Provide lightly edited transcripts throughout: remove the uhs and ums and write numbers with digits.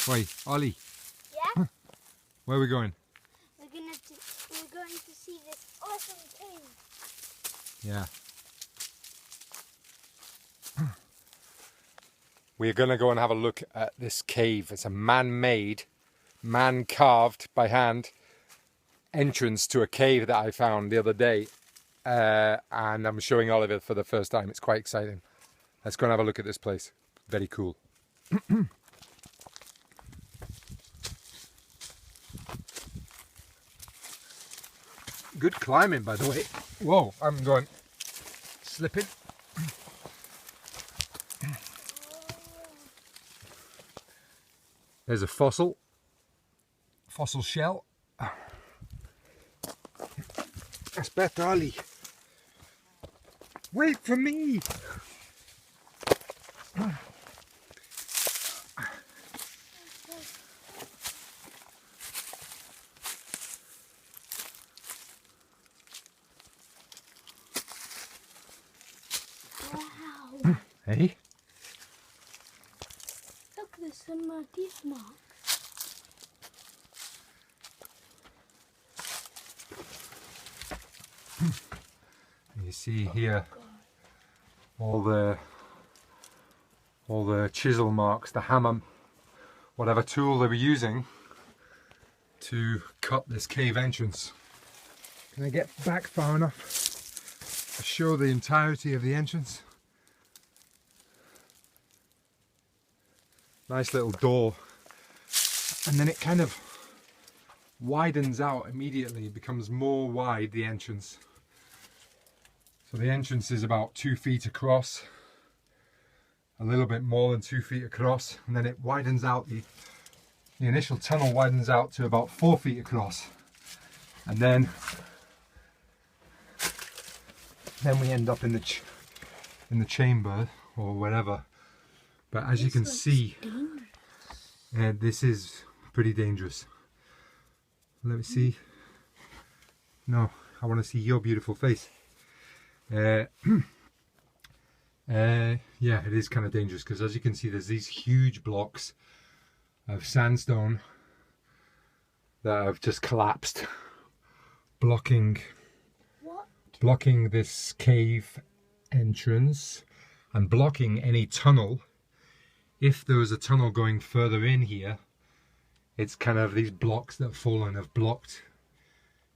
Wait, Ollie, Yeah? where are we going? We're going to see this awesome cave. Yeah. We're going to go and have a look at this cave. It's a man-made, man-carved by hand entrance to a cave that I found the other day. And I'm showing Oliver for the first time. It's quite exciting. Let's go and have a look at this place. Very cool. Good climbing, by the way. Whoa, I'm going slipping. There's a fossil shell. Aspetta, Ali. Wait for me. Wow. Hey? Look, there's some teeth marks. You see here all the chisel marks, the hammer, whatever tool they were using to cut this cave entrance. Can I get back far enough to show the entirety of the entrance? Nice little door, and then it kind of widens out immediately. It becomes more wide, the entrance. So the entrance is about 2 feet across, a little bit more than 2 feet across, and then it widens out. The initial tunnel widens out to about 4 feet across, and then we end up in the chamber or whatever. But as you can see, this is pretty dangerous. Let me see. No, I want to see your beautiful face. Yeah, it is kind of dangerous because, as you can see, there's these huge blocks of sandstone that have just collapsed, blocking this cave entrance and blocking any tunnel. If there was a tunnel going further in here, it's kind of these blocks that have fallen have blocked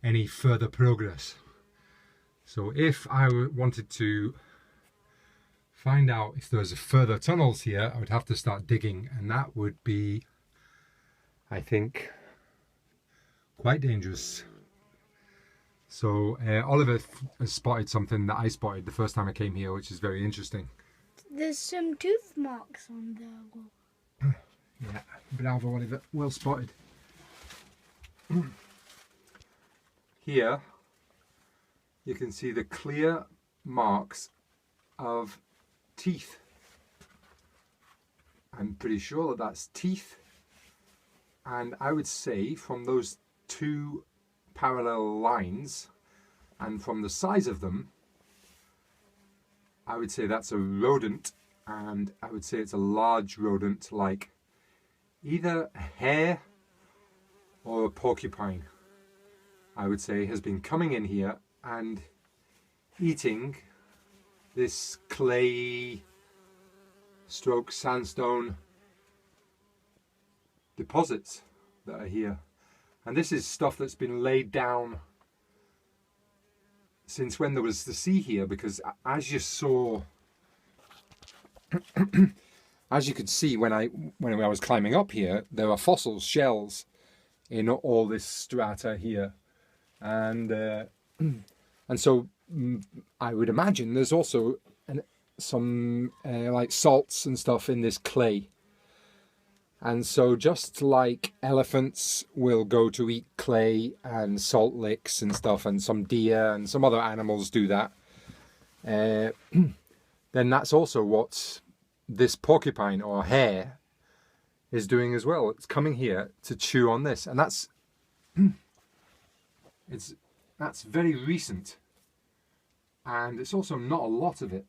any further progress. So if I wanted to find out if there was further tunnels here, I would have to start digging, and that would be, I think, quite dangerous. So Oliver has spotted something that I spotted the first time I came here, which is very interesting. There's some tooth marks on the wall. Yeah, bravo Oliver, well spotted. Here you can see the clear marks of teeth. I'm pretty sure that that's teeth, and I would say from those two parallel lines and from the size of them, I would say that's a rodent, and I would say it's a large rodent, like either a hare or a porcupine. I would say has been coming in here and eating this clay stroke sandstone deposits that are here. And this is stuff that's been laid down since when there was the sea here, because as you saw, as you could see when I was climbing up here, there are fossil shells in all this strata here, and so I would imagine there's also some like salts and stuff in this clay. And so just like elephants will go to eat clay and salt licks and stuff, and some deer and some other animals do that, then that's also what this porcupine or hare is doing as well. It's coming here to chew on this, and that's very recent, and it's also not a lot of it.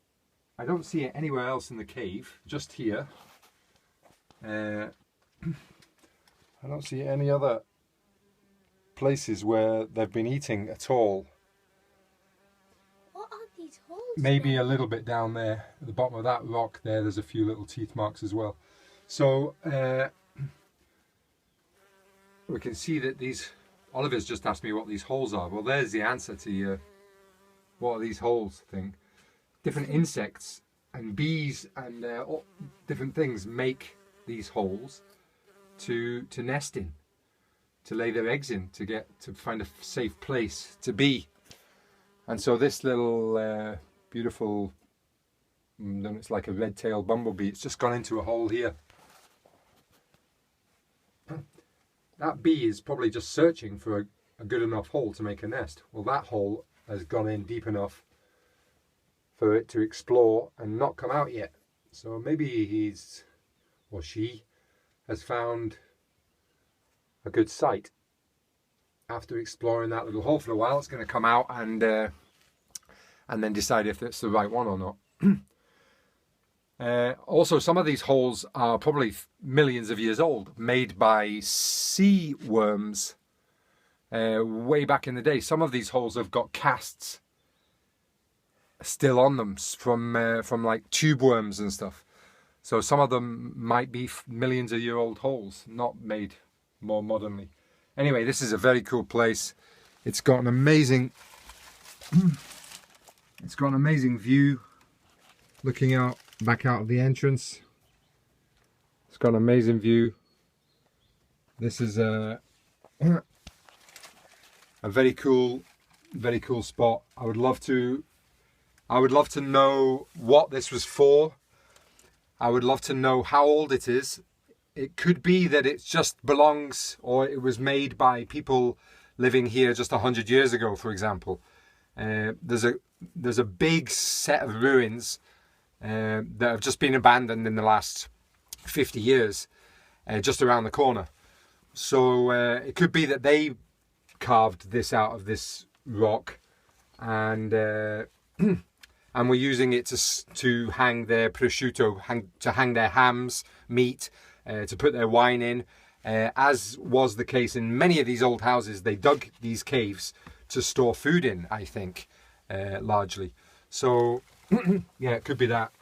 I don't see it anywhere else in the cave, just here. I don't see any other places where they've been eating at all. What are these holes? Maybe there? a little bit down there at the bottom of that rock there, there's a few little teeth marks as well. So we can see that these, Oliver's just asked me what these holes are. Well, there's the answer to your what are these holes thing. Different insects and bees and different things make these holes to nest in, to lay their eggs in, to find a safe place to be. And so this little beautiful, it's like a red-tailed bumblebee, it's just gone into a hole here. That bee is probably just searching for a good enough hole to make a nest. Well, that hole has gone in deep enough for it to explore and not come out yet. So maybe he's, or she, has found a good site. After exploring that little hole for a while, it's going to come out and then decide if it's the right one or not. Also, some of these holes are probably millions of years old, made by sea worms way back in the day. Some of these holes have got casts still on them from like tube worms and stuff. So some of them might be millions of year old holes, not made more modernly. Anyway, this is a very cool place. It's got an amazing view looking out back out of the entrance. It's got an amazing view. This is a very cool spot. I would love to know what this was for. I would love to know how old it is. It could be that it just belongs, or it was made by people living here just 100 years ago, for example. There's a big set of ruins that have just been abandoned in the last 50 years, just around the corner. So it could be that they carved this out of this rock, and and we're using it to hang their prosciutto, to hang their hams, meat, to put their wine in. As was the case in many of these old houses, they dug these caves to store food in, I think, largely. So, yeah, it could be that.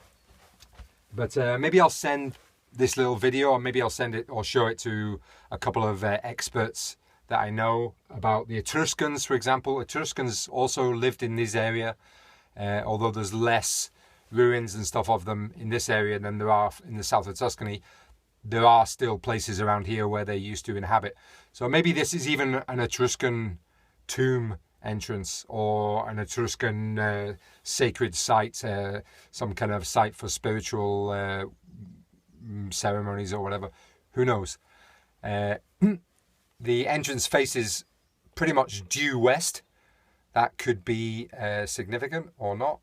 But maybe I'll send this little video, or maybe I'll send it or show it to a couple of experts that I know about the Etruscans, for example. Etruscans also lived in this area, although there's less ruins and stuff of them in this area than there are in the south of Tuscany. There are still places around here where they used to inhabit. So maybe this is even an Etruscan tomb entrance, or an Etruscan sacred site, some kind of site for spiritual ceremonies or whatever. Who knows? The entrance faces pretty much due west. That could be significant or not.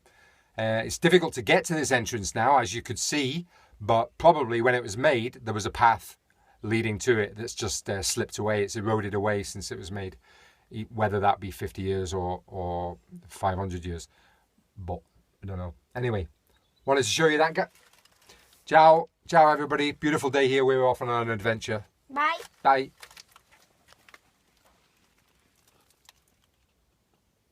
It's difficult to get to this entrance now, as you could see, but probably when it was made, there was a path leading to it that's just slipped away. It's eroded away since it was made, whether that be 50 years or 500 years. But I don't know. Anyway, wanted to show you that. Ciao, everybody. Beautiful day here. We're off on an adventure. Bye. Bye.